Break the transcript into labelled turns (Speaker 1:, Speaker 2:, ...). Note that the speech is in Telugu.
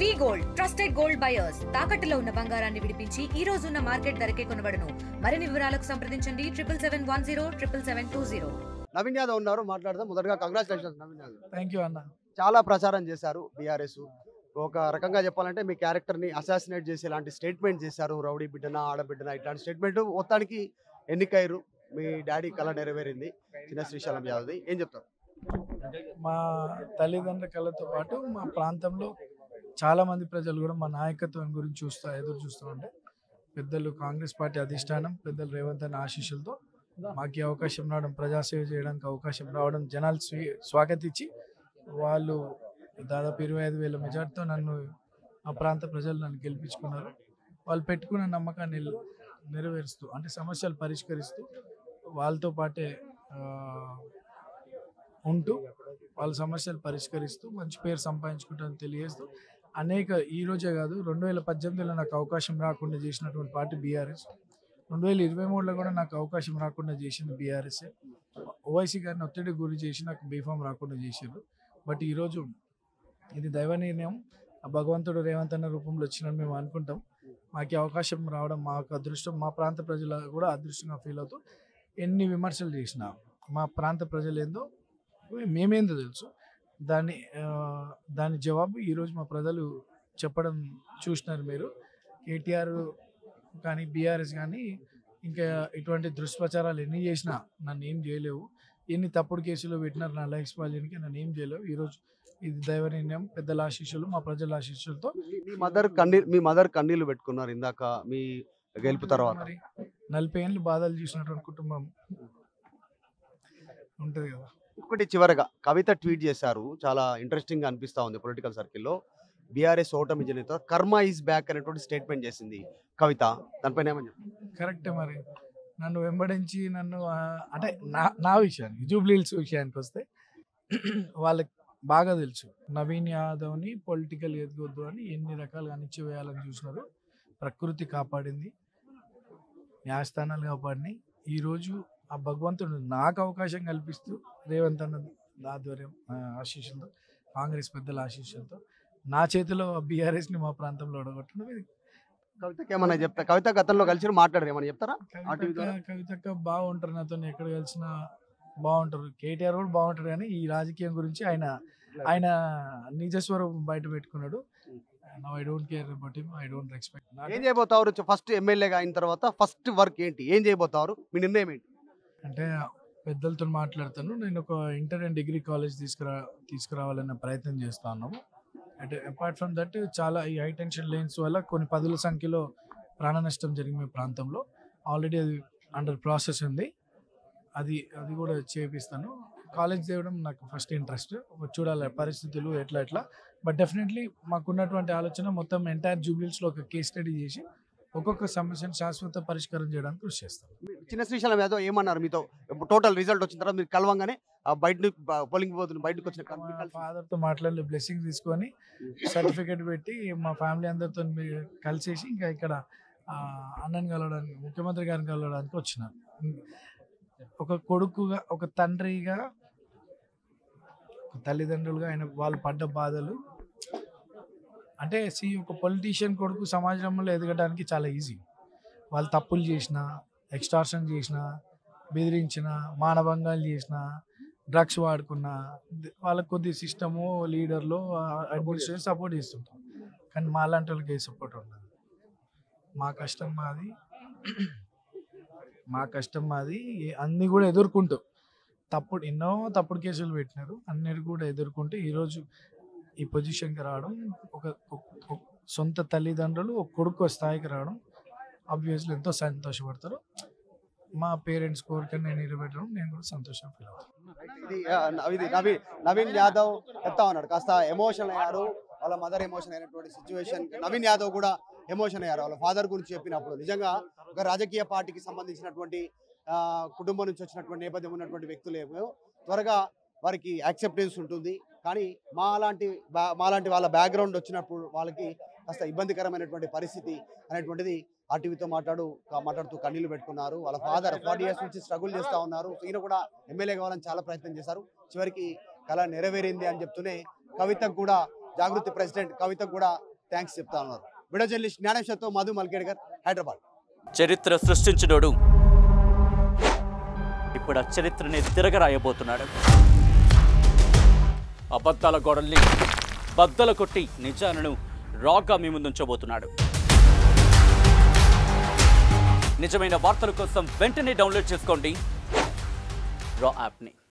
Speaker 1: వి గోల్డ్ ట్రస్టెడ్ గోల్డ్ బయర్స్ తాకట్టులో ఉన్న బంగారాన్ని విడిపించి ఈ రోజు ఉన్న మార్కెట్ ధరకే కొనబడును. మరిన్ని వివరాలకు సంప్రదించండి 77107720.
Speaker 2: నవీన్ యాదవ్ ఉన్నారు, మాట్లాడదాం. మొదటగా congratulations Naveen Yadav.
Speaker 3: Thank you అన్న.
Speaker 2: చాలా ప్రచారం చేశారు బీఆర్ఎస్. ఒక రకంగా చెప్పాలంటే మీ క్యారెక్టర్ని అసాసినేట్ చేసి ఇలాంటి స్టేట్మెంట్ చేశారు. రౌడీ బిడ్డనా ఆడబిడ్డనా ఇట్లాంటి స్టేట్మెంట్ మొత్తానికి ఎన్నికయ్యారు. మీ డాడీ కళ నెరవేరింది. చిన్న శ్రీశైలం యాదవ్ది ఏం చెప్తారు?
Speaker 3: మా తల్లిదండ్రుల కళతో పాటు మా ప్రాంతంలో చాలా మంది ప్రజలు కూడా మా నాయకత్వం గురించి ఎదురు చూస్తూ ఉంటే పెద్దలు కాంగ్రెస్ పార్టీ అధిష్టానం పెద్దలు రేవంత్ అన్న ఆశీస్సులతో మాకు ఈ అవకాశం రావడం, ప్రజాసేవ చేయడానికి అవకాశం రావడం, జనాలు స్వాగతించి వాళ్ళు దాదాపు 25,000 మెజార్టీతో నన్ను ఆ ప్రాంత ప్రజలు నన్ను గెలిపించుకున్నారు. వాళ్ళు పెట్టుకున్న నమ్మకాన్ని నెరవేరుస్తూ అంటే సమస్యలు పరిష్కరిస్తూ వాళ్ళతో పాటే ఉంటూ వాళ్ళ సమస్యలు పరిష్కరిస్తూ మంచి పేరు సంపాదించుకుంటారని తెలియజేస్తూ ఈ రోజే కాదు 2018లో నాకు అవకాశం రాకుండా చేసినటువంటి పార్టీ బీఆర్ఎస్. 2023లో కూడా నాకు అవకాశం రాకుండా చేసింది బీఆర్ఎస్. ఓవైసీ గారిని ఒత్తిడి గురి చేసి నాకు బీఫామ్ రాకుండా చేశారు. బట్ ఈరోజు ఇది దైవ నిర్ణయం, భగవంతుడు రేవంత్ అన్న రూపంలో వచ్చినని మేము అనుకుంటాం. మాకు అవకాశం రావడం మాకు అదృష్టం, మా ప్రాంత ప్రజలు కూడా అదృష్టంగా ఫీల్ అవుతూ ఎన్ని విమర్శలు చేసినా మా ప్రాంత ప్రజలు ఏందో మేమేందో తెలుసు. దాని జవాబు ఈరోజు మా ప్రజలు చెప్పడం చూసినారు. మీరు కేటీఆర్ కానీ బీఆర్ఎస్ కానీ ఇంకా ఇటువంటి దుష్ప్రచారాలు ఎన్ని చేసినా నన్ను ఏం చేయలేవు. ఎన్ని తప్పుడు కేసులు పెట్టినారు నా లైఫ్ స్పాయిల్కి నన్ను ఏం చేయలేవు. ఈరోజు ఇది దైవ నిర్ణయం, పెద్దల ఆశీస్సులు, మా ప్రజల ఆశీస్సులతో.
Speaker 2: మీ మదర్ కన్నీళ్లు పెట్టుకున్నారు ఇందాక మీ గెలుపు తర్వాత.
Speaker 3: మరి 40 ఏళ్ళు బాధలు చూసినటువంటి కుటుంబం ఉంటుంది కదా.
Speaker 2: ఒకటి చివరగా కవిత ట్వీట్ చేశారు, చాలా ఇంట్రెస్టింగ్ గా అనిపిస్తా ఉంది పొలిటికల్ సర్కిల్లో. బీఆర్ఎస్ ఓటమి జనిత కర్మ ఈజ్ బ్యాక్ అనేటువంటి స్టేట్మెంట్ చేసింది కవిత. దానిపైన ఏమని చెప్పారు?
Speaker 3: కరెక్టే. మరి నన్ను వెంబడించి నన్ను అంటే నా విషయానికి జూబ్లీ హిల్స్ విషయానికి వస్తే వాళ్ళకి బాగా తెలుసు నవీన్ యాదవ్ని పొలిటికల్ ఎదగొద్దు అని ఎన్ని రకాలుగా అణిచివేయాలని చూసినారు. ప్రకృతి కాపాడింది, న్యాయస్థానాలు కాపాడినాయి. ఈరోజు ఆ భగవంతుడు నాకు అవకాశం కల్పిస్తూ రేవంత్ అన్న ఆధ్వర్యం ఆశీస్సులతో, కాంగ్రెస్ పెద్దల ఆశీస్సులతో నా చేతిలో బీఆర్ఎస్ని మా ప్రాంతంలో ఓడగొట్టడం.
Speaker 2: కవితకి ఏమన్నా చెప్తా? కవిత గతంలో కలిసి మాట్లాడారు, ఏమన్నా చెప్తారా?
Speaker 3: కవితక్క బాగుంటారు, నాతో ఎక్కడ కలిసినా బాగుంటారు. కేటీఆర్ కూడా బాగుంటారు, కానీ ఈ రాజకీయం గురించి ఆయన నిజస్వరూపం బయట పెట్టుకున్నాడు. I don't care about him, I don't respect.
Speaker 2: ఏం చేయబోతారు? ఫస్ట్ ఎమ్మెల్యేగా అయిన తర్వాత ఫస్ట్ వర్క్ ఏంటి, ఏం చేయబోతారు, మీ నిర్ణయం ఏంటి?
Speaker 3: అంటే పెద్దలతో మాట్లాడతాను. నేను ఒక ఇంటర్ అండ్ డిగ్రీ కాలేజ్ తీసుకురావాలనే ప్రయత్నం చేస్తా ఉన్నాము. అంటే అపార్ట్ ఫ్రమ్ దట్ చాలా ఈ హై టెన్షన్ లైన్స్ వల్ల కొన్ని 10ల సంఖ్యలో ప్రాణ నష్టం జరిగింది మీ ప్రాంతంలో. ఆల్రెడీ అది అండర్ ప్రాసెస్ ఉంది. అది కూడా చేపిస్తాను. కాలేజ్ చేయడం నాకు ఫస్ట్ ఇంట్రెస్ట్. చూడాలి పరిస్థితులు ఎట్లా. బట్ డెఫినెట్లీ మాకున్నటువంటి ఆలోచన మొత్తం ఎంటైర్ జూబ్లీస్లో ఒక కేస్ స్టడీ చేసి ఒక్కొక్క సమస్యను శాశ్వత పరిష్కారం చేయడానికి కృషి చేస్తాను.
Speaker 2: చిన్న శ్రీశైలం యాదవ్ ఏమన్నారు మీతో? టోటల్ రిజల్ట్ వచ్చిన తర్వాత మీరు కలవంగానే బయట పోలింగ్ పోతుంది, బయటకు వచ్చిన
Speaker 3: ఫాదర్తో మాట్లాడి బ్లెస్సింగ్ తీసుకొని సర్టిఫికేట్ పెట్టి మా ఫ్యామిలీ అందరితో కలిసేసి ఇంకా ఇక్కడ అన్నని కలవడానికి, ముఖ్యమంత్రి గారిని కలవడానికి వచ్చినాను. ఒక కొడుకుగా, ఒక తండ్రిగా, తల్లిదండ్రులుగా ఆయన వాళ్ళు పడ్డ బాధలు అంటే ఒక పొలిటీషియన్ కొడుకు సమాజంలో ఎదగడానికి చాలా ఈజీ. వాళ్ళు తప్పులు చేసినా, ఎక్స్టార్షన్ చేసినా, బెదిరించిన, మానభంగాలు చేసిన, డ్రగ్స్ వాడుకున్నా వాళ్ళకి కొద్ది సిస్టము, లీడర్లు, అడ్మినిస్ట్రేషన్ సపోర్ట్ చేస్తుంటాం. కానీ మా లాంటి వాళ్ళకి ఏ సపోర్ట్ ఉండదు. మా కష్టం మాది అన్నీ కూడా ఎదుర్కొంటూ ఎన్నో తప్పుడు కేసులు పెట్టినారు. అన్నిటి కూడా ఎదుర్కొంటూ ఈరోజు ఈ పొజిషన్కి రావడం, ఒక సొంత తల్లిదండ్రులు ఒక కొడుకు స్థాయికి రావడం ఆబ్వియస్లీ ఎంతో సంతోషపడతారు. మా పేరెంట్స్ కోరికను నేను నిలబెట్టడం నేను కూడా సంతోషం ఫీల్ అవుతాను.
Speaker 2: నవీన్ యాదవ్ చెప్తా ఉన్నాడు, కాస్త ఎమోషన్ అయ్యారు. వాళ్ళ మదర్ ఎమోషన్ అయినటువంటి సిచ్యువేషన్, నవీన్ యాదవ్ కూడా ఎమోషన్ అయ్యారు వాళ్ళ ఫాదర్ గురించి చెప్పినప్పుడు. నిజంగా ఒక రాజకీయ పార్టీకి సంబంధించినటువంటి కుటుంబం నుంచి వచ్చినటువంటి నేపథ్యం ఉన్నటువంటి వ్యక్తులేమో త్వరగా వారికి యాక్సెప్టెన్స్ ఉంటుంది. కానీ మాలాంటి వాళ్ళ బ్యాక్గ్రౌండ్ వచ్చినప్పుడు వాళ్ళకి కాస్త ఇబ్బందికరమైనటువంటి పరిస్థితి అనేటువంటిది ఆర్టీవీతో మాట్లాడుతూ కన్నీళ్లు పెట్టుకున్నారు. వాళ్ళ ఫాదర్ 40 years నుంచి స్ట్రగుల్ చేస్తూ ఉన్నారు. ఈయన కూడా ఎమ్మెల్యే కావాలని చాలా ప్రయత్నం చేశారు. చివరికి కళ నెరవేరింది అని చెప్తూనే కవితకు కూడా జాగృతి ప్రెసిడెంట్ కవితకు కూడా థ్యాంక్స్ చెప్తా ఉన్నారు. వీడియో జర్నలిస్ట్ జ్ఞానేశ్వర్తో మధు మల్కేడ్కర్, హైదరాబాద్.
Speaker 4: చరిత్ర సృష్టించినోడు ఇప్పుడు ఆ చరిత్రని తిరగరాయబోతున్నాడు. అబద్ధాల గోడల్ని బద్దలు కొట్టి నిజాలను రాగా మీ ముందుంచబోతున్నాడు. నిజమైన వార్తల కోసం వెంటనే డౌన్లోడ్ చేసుకోండి రా యాప్ని.